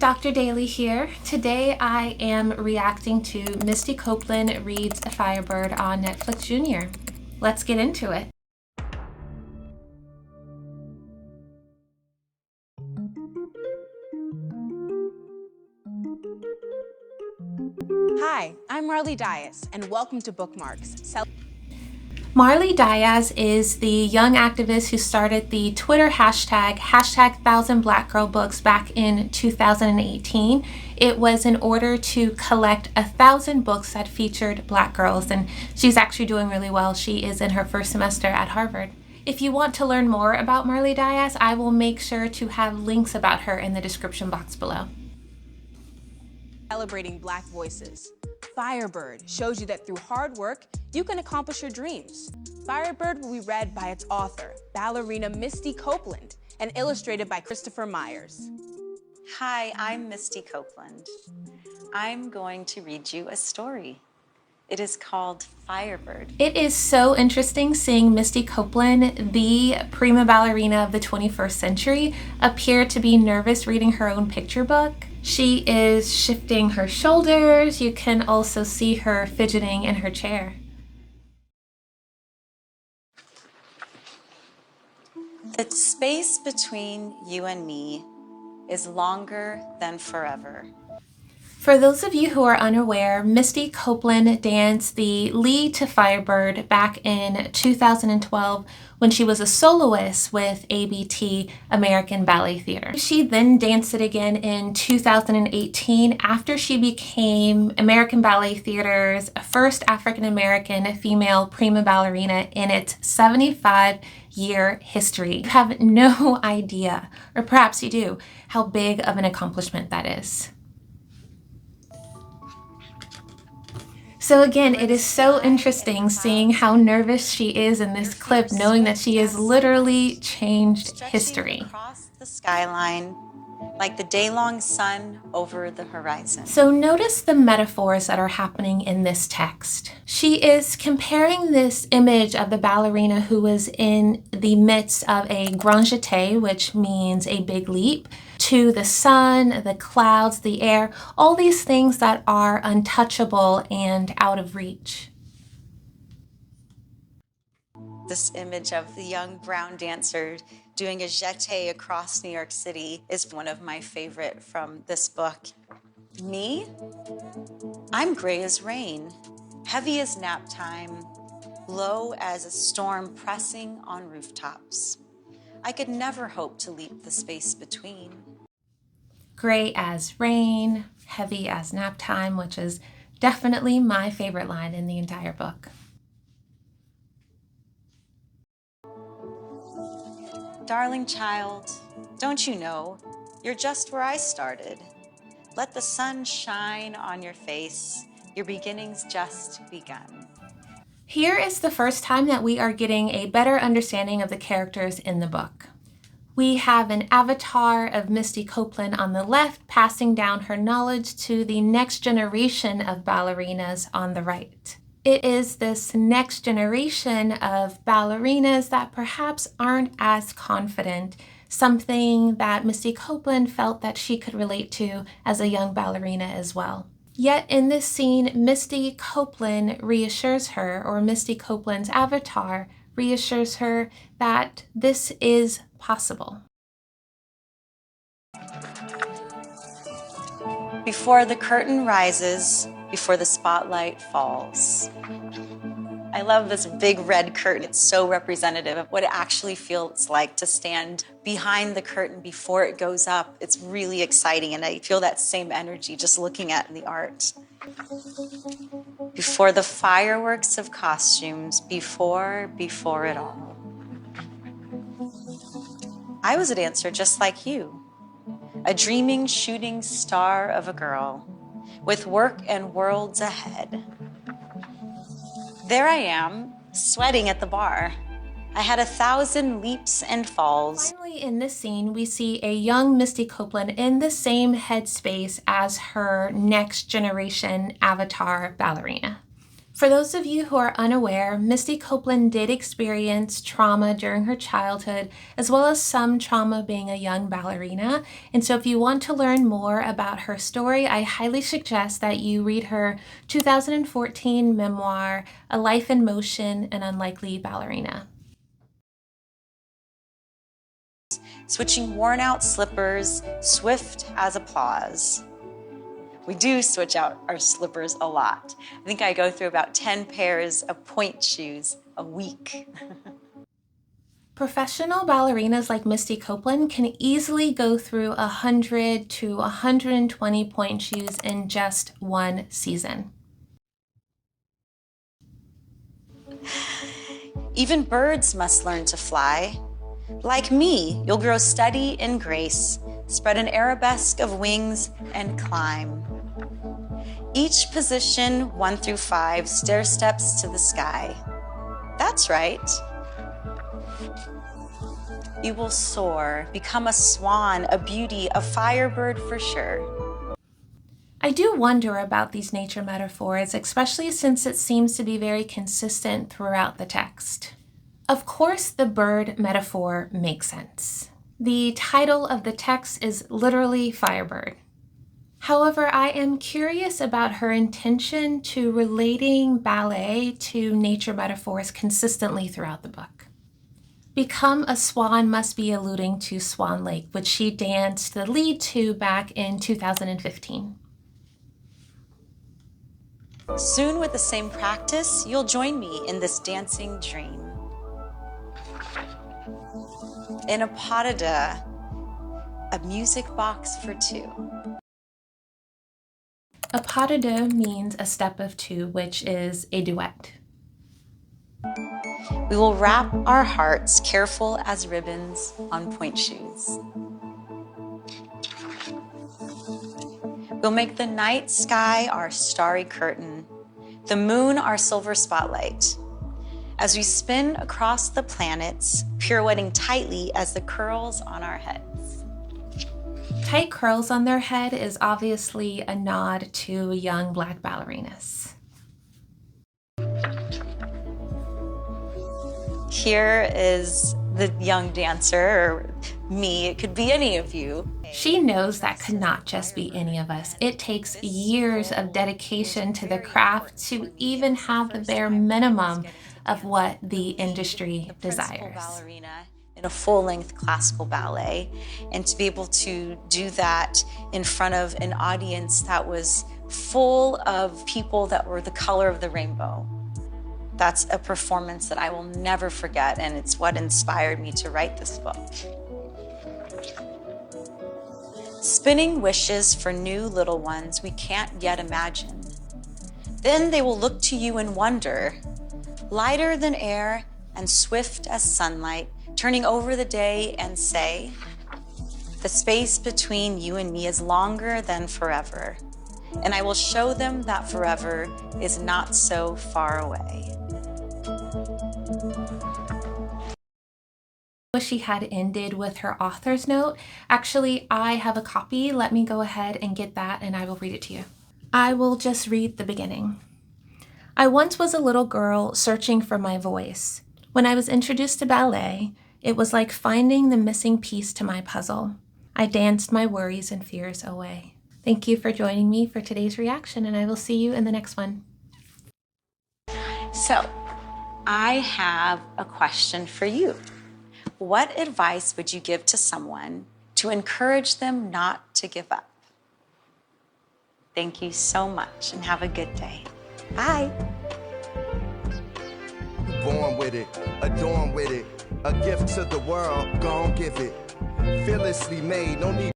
Dr. Daly here. Today I am reacting to Misty Copeland reads Firebird on Netflix Junior. Let's get into it. Hi, I'm Marley and welcome to Bookmarks. Marley is the young activist who started the Twitter hashtag 1000BlackGirlBooks back in 2018. It was in order to collect 1,000 books that featured Black girls, and she's actually doing really well. She is in her first semester at Harvard. If you want to learn more about Marley Dias, I will make sure to have links about her in the description box below. Celebrating Black voices. Firebird shows you that through hard work, you can accomplish your dreams. Firebird will be read by its author, Ballerina Misty Copeland, and illustrated by Christopher Myers. Hi, I'm Misty Copeland. I'm going to read you a story. It is called Firebird. It is so interesting seeing Misty Copeland, the prima ballerina of the 21st century, appear to be nervous reading her own picture book. She is shifting her shoulders. You can also see her fidgeting in her chair. The space between you and me is longer than forever. For those of you who are unaware, Misty Copeland danced the lead to Firebird back in 2012 when she was a soloist with ABT, American Ballet Theater. She then danced it again in 2018 after she became American Ballet Theater's first African-American female prima ballerina in its 75-year history. You have no idea, or perhaps you do, how big of an accomplishment that is. So again, it is so interesting seeing how nervous she is in this clip, knowing that she has literally changed history. Across the skyline, like the day-long sun over the horizon. So notice the metaphors that are happening in this text. She is comparing this image of the ballerina who was in the midst of a grand jeté, which means a big leap, to the sun, the clouds, the air, all these things that are untouchable and out of reach. This image of the young brown dancer doing a jeté across New York City is one of my favorite from this book. Me? I'm gray as rain, heavy as nap time, low as a storm pressing on rooftops. I could never hope to leap the space between. Gray as rain, heavy as nap time, which is definitely my favorite line in the entire book. Darling child, don't you know, you're just where I started. Let the sun shine on your face. Your beginning's just begun. Here is the first time that we are getting a better understanding of the characters in the book. We have an avatar of Misty Copeland on the left, passing down her knowledge to the next generation of ballerinas on the right. It is this next generation of ballerinas that perhaps aren't as confident, something that Misty Copeland felt that she could relate to as a young ballerina as well. Yet in this scene, Misty Copeland reassures her, or Misty Copeland's avatar reassures her that this is possible. Before the curtain rises, before the spotlight falls. I love this big red curtain. It's so representative of what it actually feels like to stand behind the curtain before it goes up. It's really exciting, and I feel that same energy just looking at the art. Before the fireworks of costumes, before it all. I was a dancer just like you, a dreaming shooting star of a girl with work and worlds ahead. There I am, sweating at the bar. I had 1,000 leaps and falls. Finally, in this scene, we see a young Misty Copeland in the same headspace as her next generation avatar ballerina. For those of you who are unaware, Misty Copeland did experience trauma during her childhood, as well as some trauma being a young ballerina. And so if you want to learn more about her story, I highly suggest that you read her 2014 memoir, A Life in Motion, An Unlikely Ballerina. Switching worn-out slippers, swift as applause. We do switch out our slippers a lot. I think I go through about 10 pairs of point shoes a week. Professional ballerinas like Misty Copeland can easily go through 100 to 120 point shoes in just one season. Even birds must learn to fly. Like me, you'll grow steady in grace, spread an arabesque of wings, and climb. Each position, 1 through 5, stair steps to the sky. That's right. You will soar, become a swan, a beauty, a firebird for sure. I do wonder about these nature metaphors, especially since it seems to be very consistent throughout the text. Of course, the bird metaphor makes sense. The title of the text is literally Firebird. However, I am curious about her intention to relating ballet to nature metaphors consistently throughout the book. Become a Swan must be alluding to Swan Lake, which she danced the lead to back in 2015. Soon with the same practice, you'll join me in this dancing dream. In a potida, a music box for two. A pas de deux means a step of two, which is a duet. We will wrap our hearts, careful as ribbons on point shoes. We'll make the night sky our starry curtain, the moon our silver spotlight, as we spin across the planets, pirouetting tightly as the curls on our heads. Tight curls on their head is obviously a nod to young Black ballerinas. Here is the young dancer, or me, it could be any of you. She knows that could not just be any of us. It takes years of dedication to the craft to even have the bare minimum of what the industry desires. Ballerina in a full-length classical ballet, and to be able to do that in front of an audience that was full of people that were the color of the rainbow. That's a performance that I will never forget, and it's what inspired me to write this book. Spinning wishes for new little ones we can't yet imagine. Then they will look to you in wonder, lighter than air and swift as sunlight, turning over the day and say, the space between you and me is longer than forever, and I will show them that forever is not so far away. Wish she had ended with her author's note. Actually, I have a copy. Let me go ahead and get that and I will read it to you. I will just read the beginning. I once was a little girl searching for my voice. When I was introduced to ballet, it was like finding the missing piece to my puzzle. I danced my worries and fears away. Thank you for joining me for today's reaction, and I will see you in the next one. So, I have a question for you. What advice would you give to someone to encourage them not to give up? Thank you so much and have a good day. Bye. Born with it, adorned with it, a gift to the world, gon' give it. Fearlessly made, no need